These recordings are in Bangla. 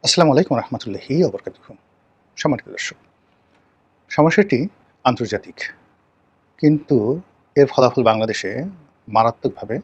আসসালামু আলাইকুম রহমতুল্লাহি ওবরকাতুহ। সম্মানিত দর্শক, সমস্যাটি আন্তর্জাতিক, কিন্তু এর ফলাফল বাংলাদেশে মারাত্মকভাবে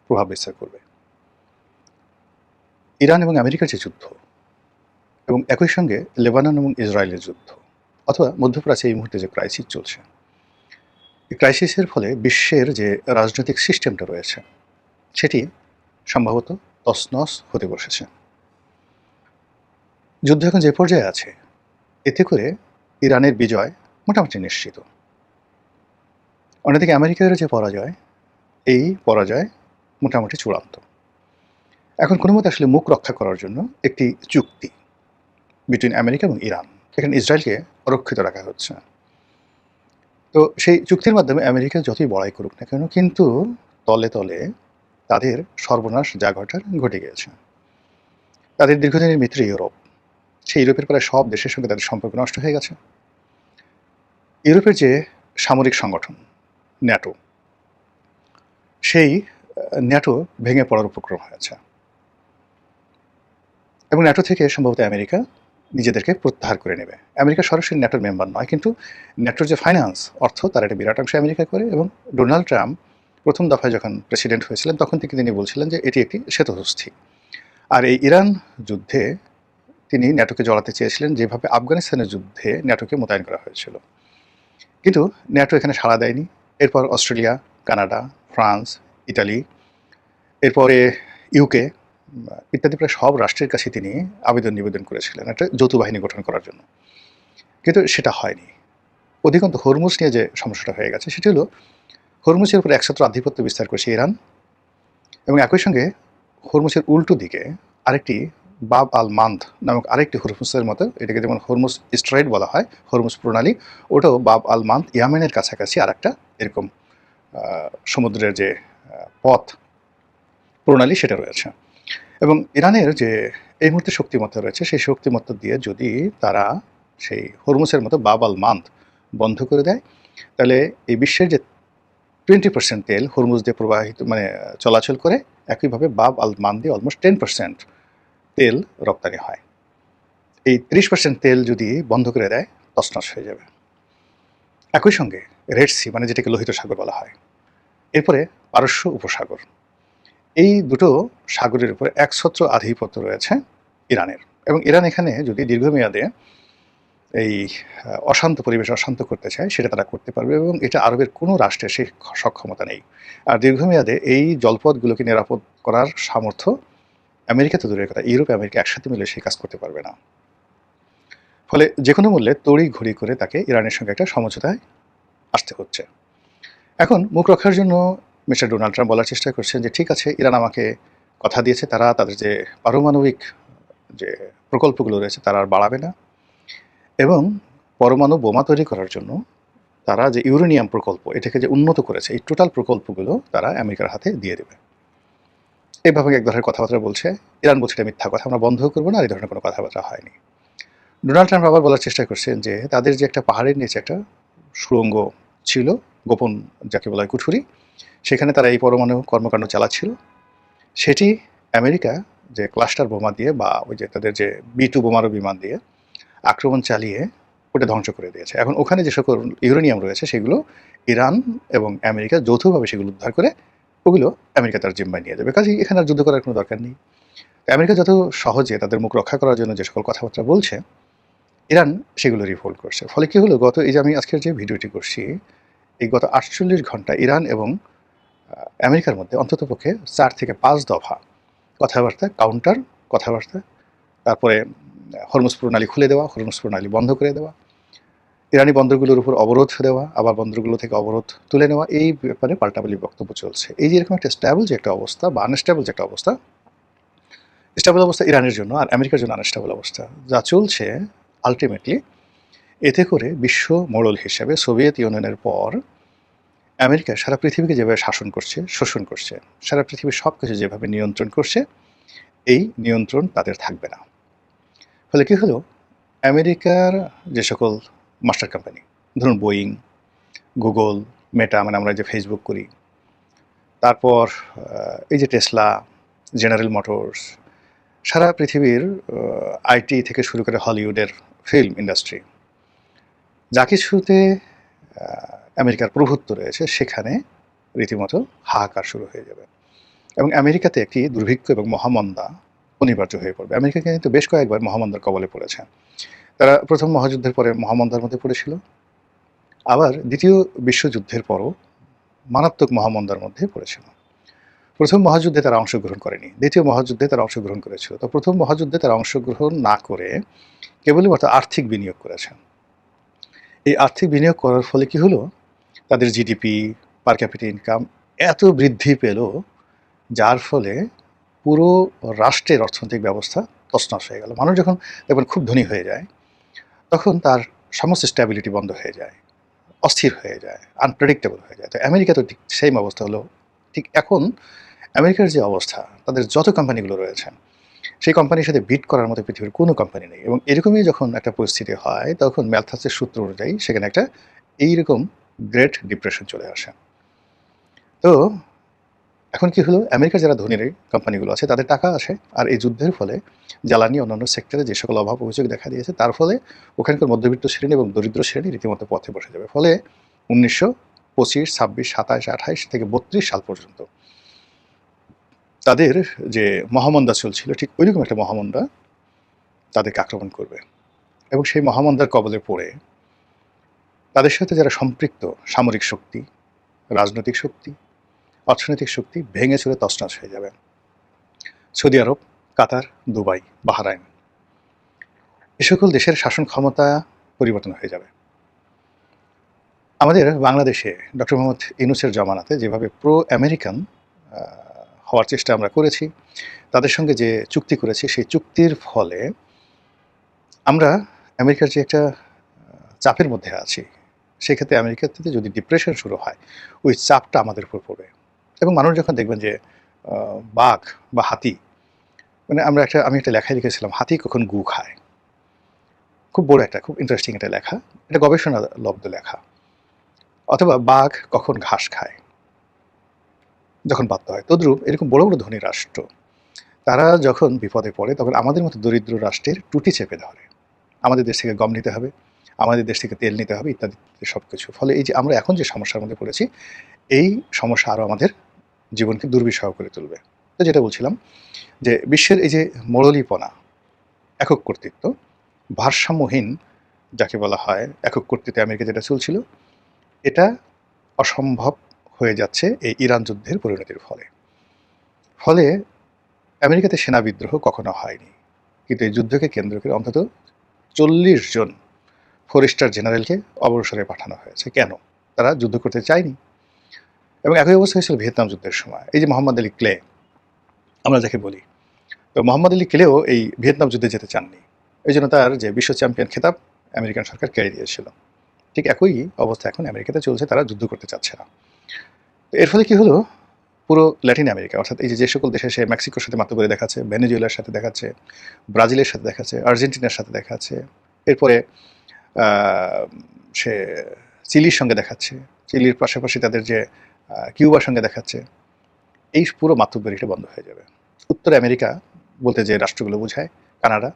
প্রভাব বিস্তার করবে। ইরান এবং আমেরিকার যে যুদ্ধ এবং একই সঙ্গে লেবানন এবং ইসরায়েলের যুদ্ধ, অথবা মধ্যপ্রাচ্যে এই মুহূর্তে যে ক্রাইসিস চলছে, এই ক্রাইসিসের ফলে বিশ্বের যে রাজনৈতিক সিস্টেমটা রয়েছে সেটি সম্ভবত তছনছ হতে বসেছে। যুদ্ধ এখন যে পর্যায়ে আছে, এতে করে ইরানের বিজয় মোটামুটি নিশ্চিত। অন্যদিকে আমেরিকার যে পরাজয়, এই পরাজয় মোটামুটি চূড়ান্ত। এখন কোনো মতে আসলে মুখ রক্ষা করার জন্য একটি চুক্তি বিটুইন আমেরিকা এবং ইরান, এখানে ইসরায়েলকে অরক্ষিত রাখা হচ্ছে। তো সেই চুক্তির মাধ্যমে আমেরিকা যতই বড়াই করুক না কেন, কিন্তু তলে তলে তাদের সর্বনাশ যা ঘটার ঘটে গিয়েছে। তাদের দীর্ঘদিনের মিত্র ইউরোপ, সেই ইউরোপের প্রায় সব দেশের সঙ্গে তাদের সম্পর্ক নষ্ট হয়ে গেছে। ইউরোপের যে সামরিক সংগঠন ন্যাটো, সেই ন্যাটো ভেঙে পড়ার উপক্রম হয়েছে এবং ন্যাটো থেকে সম্ভবত আমেরিকা নিজেদেরকে প্রত্যাহার করে নেবে। আমেরিকা সরাসরি ন্যাটোর মেম্বার নয়, কিন্তু ন্যাটোর যে ফাইন্যান্স, অর্থ, তার একটা বিরাট অংশ আমেরিকা করে। এবং ডোনাল্ড ট্রাম্প প্রথম দফায় যখন প্রেসিডেন্ট হয়েছিলেন, তখন থেকে তিনি বলছিলেন যে এটি একটি শ্বেতহস্তি। আর এই ইরান যুদ্ধে তিনি ন্যাটোকে জড়াতে চেয়েছিলেন, যেভাবে আফগানিস্তানের যুদ্ধে ন্যাটোকে মোতায়েন করা হয়েছিল। কিন্তু ন্যাটো এখানে সাড়া দেয়নি। এরপর অস্ট্রেলিয়া, কানাডা, ফ্রান্স, ইতালি, এরপরে ইউকে ইত্যাদি প্রায় সব রাষ্ট্রের কাছে তিনি আবেদন নিবেদন করেছিলেন একটা যৌথ বাহিনী গঠন করার জন্য, কিন্তু সেটা হয়নি। অধিকন্তু হরমুজ নিয়ে যে সমস্যাটা হয়ে গেছে, সেটি হলো হরমুজের উপরে একছত্র আধিপত্য বিস্তার করেছে ইরান, এবং একই সঙ্গে হরমুজের উল্টো দিকে আরেকটি বাব আল মান্দ নামক আরেকটি হরমুজের মতো, এটাকে যেমন হরমুজ স্ট্রেইট বলা হয়, হরমুজ প্রণালী, ওটাও বাব আল মান্দ ইয়ামেনের কাছাকাছি আর একটা এরকম সমুদ্রের যে পথ প্রণালী সেটা রয়েছে। এবং ইরানের যে এই মুহূর্তে শক্তিমত্তা রয়েছে, সেই শক্তিমত্তা দিয়ে যদি তারা সেই হরমুজের মতো বাব আল মান্দ বন্ধ করে দেয়, তাহলে এই বিশ্বের যে 20% তেল হরমুজ দিয়ে প্রবাহিত মানে চলাচল করে, একইভাবে বাব আল মান্দ দিয়ে অলমোস্ট 10% তেল রপ্তানি হয়। এই 30% তেল যদি বন্ধ করে দেয়, তছনছ হয়ে যাবে। একই সঙ্গে রেড সি, মানে যেটাকে লোহিত সাগর বলা হয়, এরপরে পারস্য উপসাগর, এই দুটো সাগরের উপরে একছত্র আধিপত্য রয়েছে ইরানের। এবং ইরান এখানে যদি দীর্ঘমেয়াদে এই অশান্ত পরিবেশ অশান্ত করতে চায়, সেটা তারা করতে পারবে, এবং এটা আরবের কোনো রাষ্ট্রের সেই সক্ষমতা নেই। আর দীর্ঘমেয়াদে এই জলপথগুলোকে নিরাপদ করার সামর্থ্য আমেরিকা তো দূরের কথা, ইউরোপ আমেরিকা একসাথে মিলে সেই কাজ করতে পারবে না। ফলে যে কোনো মূল্যে তড়ি ঘড়ি করে তাকে ইরানের সঙ্গে একটা সমঝোতায় আসতে হচ্ছে। এখন মুখ রক্ষার জন্য মিস্টার ডোনাল্ড ট্রাম্প বলার চেষ্টা করছেন যে ঠিক আছে, ইরান আমাকে কথা দিয়েছে তারা তাদের যে পারমাণবিক যে প্রকল্পগুলো রয়েছে তারা আর বাড়াবে না, এবং পরমাণু বোমা তৈরি করার জন্য তারা যে ইউরেনিয়াম প্রকল্প, এটাকে যে উন্নত করেছে, এই টোটাল প্রকল্পগুলো তারা আমেরিকার হাতে দিয়ে দেবে। এইভাবে এক ধরনের কথাবার্তা বলছে। ইরান বলছে এটা মিথ্যা কথা, আমরা বন্ধ করবো না, এই ধরনের কোনো কথাবার্তা হয়নি। ডোনাল্ড ট্রাম্প আবার বলার চেষ্টা করছেন যে তাদের যে একটা পাহাড়ের নিচে একটা সুড়ঙ্গ ছিল, গোপন যাকে বলা হয় কুঠুরি, সেখানে তারা এই পরমাণু কর্মকাণ্ড চালাচ্ছিল। সেটি আমেরিকা যে ক্লাস্টার বোমা দিয়ে বা ওই যে তাদের যে B2 বোমারু বিমান দিয়ে আক্রমণ চালিয়ে ওটা ধ্বংস করে দিয়েছে। এখন ওখানে যে সকল ইউরেনিয়াম রয়েছে, সেগুলো ইরান এবং আমেরিকা যৌথভাবে সেগুলো উদ্ধার করে ওগুলো আমেরিকা তার জিম্মায় নিয়ে যাবে। কাজেই এখানে আর যুদ্ধ করার কোনো দরকার নেই। আমেরিকা যত সহজে তাদের মুখ রক্ষা করার জন্য যে সকল কথাবার্তা বলছে, ইরান সেগুলো রিভোল্ট করছে। ফলে কী হলো, এই যে আমি আজকের যে ভিডিওটি করছি, এই গত 48 ঘন্টা ইরান এবং আমেরিকার মধ্যে অন্ততপক্ষে 4 থেকে 5 দফা কথাবার্তা, কাউন্টার কথাবার্তা, তারপরে হরমুজ প্রণালী খুলে দেওয়া, হরমুজ প্রণালী বন্ধ করে দেওয়া, ইরানি বন্দরগুলোর উপর অবরোধ দেওয়া, আবার বন্দরগুলো থেকে অবরোধ তুলে নেওয়া, এই ব্যাপারে পাল্টাপাল্টি বক্তব্য চলছে। এই যে এরকম একটা স্ট্যাবল যে একটা অবস্থা বা আনস্ট্যাবল যে একটা অবস্থা, স্ট্যাবল অবস্থা ইরানের জন্য আর আমেরিকার জন্য আনস্ট্যাবল অবস্থা যা চলছে, আলটিমেটলি এতে করে বিশ্ব মোড়ল হিসেবে সোভিয়েত ইউনিয়নের পর আমেরিকা সারা পৃথিবীকে যেভাবে শাসন করছে, শোষণ করছে, সারা পৃথিবীর সব কিছু যেভাবে নিয়ন্ত্রণ করছে, এই নিয়ন্ত্রণ তাদের থাকবে না। ফলে কী হলো, আমেরিকার যে সকল মাস্টার কোম্পানি, ধরুন বোয়িং, গুগল, মেটা, মানে আমরা যে ফেসবুক করি, তারপর এই যে টেসলা, জেনারেল মোটরস, সারা পৃথিবীর আইটি থেকে শুরু করে হলিউডের ফিল্ম ইন্ডাস্ট্রি যা কিছুতে আমেরিকার প্রভুত্ব রয়েছে সেখানে রীতিমতো হাহাকার শুরু হয়ে যাবে এবং আমেরিকাতে একটি দুর্ভিক্ষ এবং মহামন্দা অনিবার্য হয়ে পড়বে। আমেরিকা কিন্তু বেশ কয়েকবার মহামন্দার কবলে পড়েছে। তারা প্রথম মহাযুদ্ধের পরে মহামন্দার মধ্যে পড়েছিল, আবার দ্বিতীয় বিশ্বযুদ্ধের পরও মারাত্মক মহামন্দার মধ্যে পড়েছিল। প্রথম মহাযুদ্ধে তারা অংশগ্রহণ করেনি, দ্বিতীয় মহাযুদ্ধে তারা অংশগ্রহণ করেছিল। তো প্রথম মহাযুদ্ধে তারা অংশগ্রহণ না করে কেবলমাত্র আর্থিক বিনিয়োগ করেছেন। এই আর্থিক বিনিয়োগ করার ফলে কি হলো, তাদের জিডিপি, পার ক্যাপিটা ইনকাম এত বৃদ্ধি পেল, যার ফলে পুরো রাষ্ট্রের অর্থনৈতিক ব্যবস্থা তছনছ হয়ে গেল। মানুষ যখন দেখবেন খুব ধনী হয়ে যায়, তখন তার সমস্ত স্ট্যাবিলিটি বন্ধ হয়ে যায়, অস্থির হয়ে যায়, আনপ্রেডিক্টেবল হয়ে যায়। তো আমেরিকা তো ঠিক সেম অবস্থা হলো। ঠিক এখন আমেরিকার যে অবস্থা, তাদের যত কোম্পানিগুলো রয়েছে, সেই কোম্পানির সাথে বিট করার মতো পৃথিবীর কোনো কোম্পানি নেই। এবং এরকমই যখন একটা পরিস্থিতি হয়, তখন ম্যালথাসের সূত্র অনুযায়ী সেখানে একটা এইরকম গ্রেট ডিপ্রেশন চলে আসে। তো এখন কি হলো, আমেরিকার যারা ধনীর কোম্পানিগুলো আছে তাদের টাকা আসে, আর এই যুদ্ধের ফলে জ্বালানি অন্যান্য সেক্টরে যে সকল অভাব অভিযোগ দেখা দিয়েছে, তার ফলে ওখানকার মধ্যবিত্ত শ্রেণী এবং দরিদ্র শ্রেণী রীতিমতো পথে বসে যাবে। ফলে 1925, 26, 27, 28 থেকে 32 সাল পর্যন্ত তাদের যে মহামন্দা চলছিল, ঠিক ওইরকম একটা মহামন্দা তাদেরকে আক্রমণ করবে। এবং সেই মহামন্দার কবলে পড়ে তাদের সাথে যারা সম্পৃক্ত সামরিক শক্তি, রাজনৈতিক শক্তি, অর্থনৈতিক শক্তি ভেঙে চুরে তছনছ হয়ে যাবে। সৌদি আরব, কাতার, দুবাই, বাহরাইন, এ সকল দেশের শাসন ক্ষমতা পরিবর্তন হয়ে যাবে। আমাদের বাংলাদেশে ডক্টর মোহাম্মদ ইউনূসের জমানাতে যেভাবে প্রো আমেরিকান হওয়ার চেষ্টা আমরা করেছি, তাদের সঙ্গে যে চুক্তি করেছি, সেই চুক্তির ফলে আমরা আমেরিকার যে একটা চাপের মধ্যে আছি, সেক্ষেত্রে আমেরিকাতে যদি ডিপ্রেশন শুরু হয়, ওই চাপটা আমাদের উপর পড়বে। এবং মানুষ যখন দেখবেন যে বাঘ বা হাতি, মানে আমি একটা লেখায় লিখেছিলাম, হাতি কখন গু খায়। খুব বড় একটা, খুব ইন্টারেস্টিং একটা লেখা, এটা গবেষণা লব্ধ লেখা। অথবা বাঘ কখন ঘাস খায়, যখন বাধ্য হয়। তদ্রূপ এরকম বড় বড় ধনী রাষ্ট্র, তারা যখন বিপদে পড়ে, তখন আমাদের মতো দরিদ্র রাষ্ট্রের টুটি চেপে ধরে। আমাদের দেশ থেকে গম নিতে হবে, আমাদের দেশ থেকে তেল নিতে হবে, ইত্যাদি সব কিছু। ফলে এই যে আমরা এখন যে সমস্যার মধ্যে পড়েছি, এই সমস্যা আরও আমাদের জীবনকে দুর্বিষহ করে তুলবে। তো যেটা বলছিলাম, যে বিশ্বের এই যে মোড়লিপনা, একক কর্তৃত্ব, ভারসাম্যহীন যাকে বলা হয় একক কর্তৃত্বে আমেরিকা যেটা চলছিল, এটা অসম্ভব হয়ে যাচ্ছে এই ইরান যুদ্ধের পরিণতির ফলে। ফলে আমেরিকাতে সেনা বিদ্রোহ কখনো হয়নি, কিন্তু এই যুদ্ধকে কেন্দ্র করে অন্তত 40 জন 4 স্টার জেনারেলকে অবসরে পাঠানো হয়েছে। কেন? তারা যুদ্ধ করতে চায়নি। এবং একই অবস্থা হয়েছিল ভিয়েতনাম যুদ্ধের সময়। এই যে মোহাম্মদ আলী ক্লে আমরা যাকে বলি, তো মোহাম্মদ আলী ক্লেও এই ভিয়েতনাম যুদ্ধে যেতে চাননি। এই জন্য তার যে বিশ্ব চ্যাম্পিয়ন খেতাব আমেরিকান সরকার কেড়ে দিয়েছিল। ঠিক একই অবস্থা এখন আমেরিকাতে চলছে, তারা যুদ্ধ করতে চাচ্ছে না। তো এর ফলে কি হলো, পুরো ল্যাটিন আমেরিকা, অর্থাৎ এই যে সকল দেশে সে মেক্সিকোর সাথে মাতুব্বরি দেখাচ্ছে, ভেনেজুয়েলার সাথে দেখাচ্ছে, ব্রাজিলের সাথে দেখাচ্ছে, আর্জেন্টিনার সাথে দেখাচ্ছে, এরপরে সে চিলির সঙ্গে দেখাচ্ছে, চিলির পাশাপাশি তাদের যে কিউবার সঙ্গে দেখাচ্ছে, এই পুরো মাতুব্বরিটা বন্ধ হয়ে যাবে। উত্তর আমেরিকা বলতে যে রাষ্ট্রগুলো বোঝায়, কানাডা,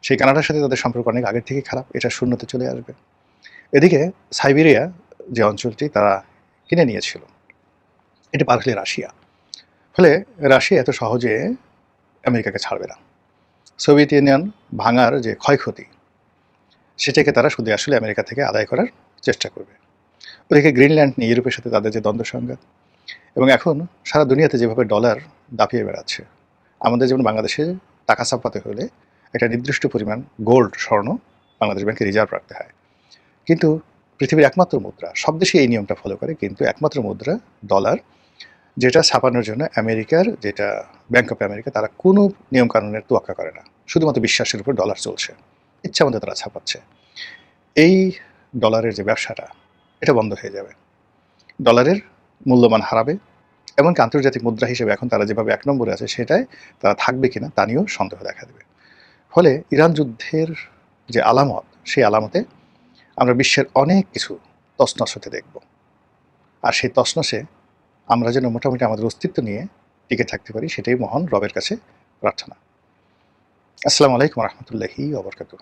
সেই কানাডার সাথে তাদের সম্পর্ক অনেক আগের থেকে খারাপ, এটা শূন্যতে চলে আসবে। এদিকে সাইবেরিয়া যে অঞ্চলটি তারা কিনে নিয়েছিল, এটা পার হলে রাশিয়া। ফলে রাশিয়া এত সহজে আমেরিকাকে ছাড়বে না। সোভিয়েত ইউনিয়ন ভাঙার যে ক্ষয়ক্ষতি, সেটাকে তারা শুধু আসলে আমেরিকা থেকে আদায় করার চেষ্টা করবে। ওদিকে গ্রিনল্যান্ড নিয়ে ইউরোপের সাথে তাদের যে দ্বন্দ্ব সংঘাত, এবং এখন সারা দুনিয়াতে যেভাবে ডলার দাপিয়ে বেড়াচ্ছে, আমাদের যেমন বাংলাদেশে টাকা ছাপাতে হলে একটা নির্দিষ্ট পরিমাণ গোল্ড, স্বর্ণ বাংলাদেশ ব্যাংকে রিজার্ভ রাখতে হয়। কিন্তু পৃথিবীর একমাত্র মুদ্রা, সব দেশে এই নিয়মটা ফলো করে, কিন্তু একমাত্র মুদ্রা ডলার, যেটা ছাপানোর জন্য আমেরিকার যেটা ব্যাংক অফ আমেরিকা, তারা কোনো নিয়মকানুনের তোয়াক্কা করে না, শুধুমাত্র বিশ্বাসের উপর ডলার চলছে, ইচ্ছা মতো তারা ছাপাচ্ছে। এই ডলারের যে ব্যবসাটা, এটা বন্ধ হয়ে যাবে, ডলারের মূল্যমান হারাবে, এমনকি আন্তর্জাতিক মুদ্রা হিসেবে এখন তারা যেভাবে 1 নম্বরে আছে, সেটায় তারা থাকবে কিনা তা নিয়েও সন্দেহ দেখা দেবে। ফলে ইরান যুদ্ধের যে আলামত, সেই আলামতে আমরা বিশ্বের অনেক কিছু তছনছ হতে দেখব। আর সেই তছনছে আমরা যেন মোটামুটি আমাদের অস্তিত্ব নিয়ে টিকে থাকতে পারি, সেটাই মহান রবের কাছে প্রার্থনা। আসসালামু আলাইকুম রহমতুল্লাহি ওবরকাতুহ।